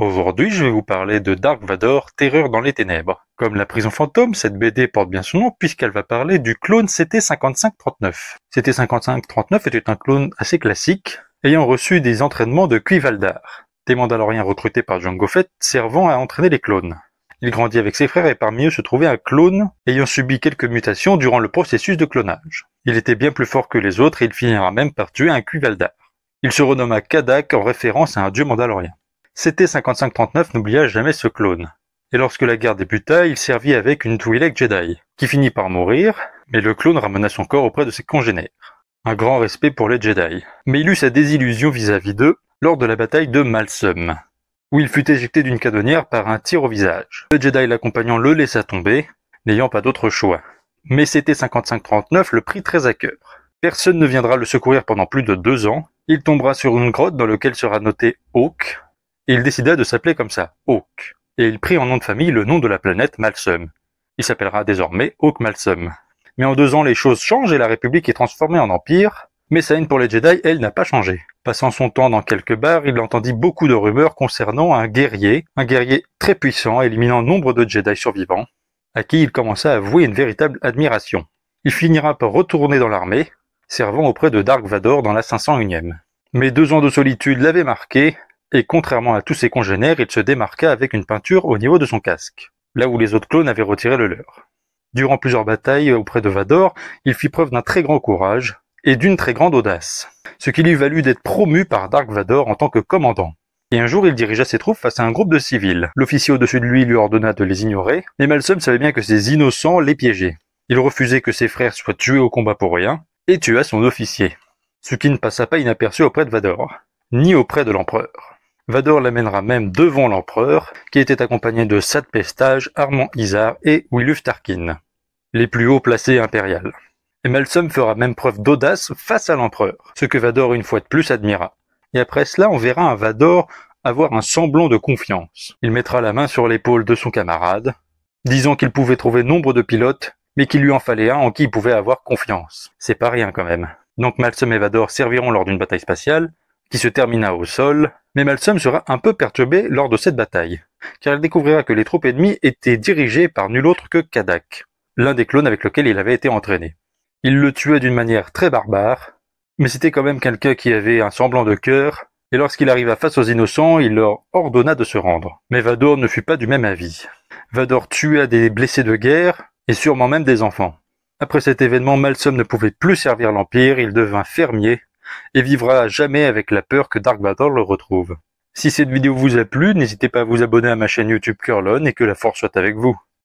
Aujourd'hui, je vais vous parler de Dark Vador, Terreur dans les ténèbres. Comme la prison fantôme, cette BD porte bien son nom puisqu'elle va parler du clone CT-5539. CT-5539 était un clone assez classique, ayant reçu des entraînements de Cuivaldar, des Mandaloriens recrutés par Jango Fett servant à entraîner les clones. Il grandit avec ses frères et parmi eux se trouvait un clone ayant subi quelques mutations durant le processus de clonage. Il était bien plus fort que les autres et il finira même par tuer un Cuivaldar. Il se renomma Kadak en référence à un dieu mandalorien. CT-5539 n'oublia jamais ce clone. Et lorsque la guerre débuta, il servit avec une Twi'lek Jedi, qui finit par mourir, mais le clone ramena son corps auprès de ses congénères. Un grand respect pour les Jedi. Mais il eut sa désillusion vis-à-vis d'eux lors de la bataille de Malsum, où il fut éjecté d'une canonnière par un tir au visage. Le Jedi l'accompagnant le laissa tomber, n'ayant pas d'autre choix. Mais CT-5539 le prit très à cœur. Personne ne viendra le secourir pendant plus de 2 ans. Il tombera sur une grotte dans laquelle sera noté Hawk, et il décida de s'appeler comme ça, Hawk. Et il prit en nom de famille le nom de la planète Malsum. Il s'appellera désormais Hawk Malsum. Mais en 2 ans, les choses changent et la République est transformée en empire, mais sa haine pour les Jedi, elle, n'a pas changé. Passant son temps dans quelques bars, il entendit beaucoup de rumeurs concernant un guerrier très puissant, éliminant nombre de Jedi survivants, à qui il commença à vouer une véritable admiration. Il finira par retourner dans l'armée, servant auprès de Dark Vador dans la 501e. Mais 2 ans de solitude l'avaient marqué, et contrairement à tous ses congénères, il se démarqua avec une peinture au niveau de son casque, là où les autres clones avaient retiré le leur. Durant plusieurs batailles auprès de Vador, il fit preuve d'un très grand courage et d'une très grande audace, ce qui lui valut d'être promu par Dark Vador en tant que commandant. Et un jour, il dirigea ses troupes face à un groupe de civils. L'officier au-dessus de lui ordonna de les ignorer, mais Malsum savait bien que ces innocents les piégeaient. Il refusait que ses frères soient tués au combat pour rien, et tua son officier, ce qui ne passa pas inaperçu auprès de Vador, ni auprès de l'empereur. Vador l'amènera même devant l'empereur, qui était accompagné de Sad Pestage, Armand Isar et Wiluf Tarkin, les plus hauts placés impériaux. Et Malsum fera même preuve d'audace face à l'empereur, ce que Vador une fois de plus admira. Et après cela, on verra un Vador avoir un semblant de confiance. Il mettra la main sur l'épaule de son camarade, disant qu'il pouvait trouver nombre de pilotes, mais qu'il lui en fallait un en qui il pouvait avoir confiance. C'est pas rien quand même. Donc Malsum et Vador serviront lors d'une bataille spatiale, qui se termina au sol, mais Malsum sera un peu perturbé lors de cette bataille, car il découvrira que les troupes ennemies étaient dirigées par nul autre que Kadak, l'un des clones avec lequel il avait été entraîné. Il le tua d'une manière très barbare, mais c'était quand même quelqu'un qui avait un semblant de cœur, et lorsqu'il arriva face aux innocents, il leur ordonna de se rendre. Mais Vador ne fut pas du même avis. Vador tua des blessés de guerre, et sûrement même des enfants. Après cet événement, Malsum ne pouvait plus servir l'Empire, il devint fermier, et vivra à jamais avec la peur que Dark Vador le retrouve. Si cette vidéo vous a plu, n'hésitez pas à vous abonner à ma chaîne YouTube Curlon et que la force soit avec vous.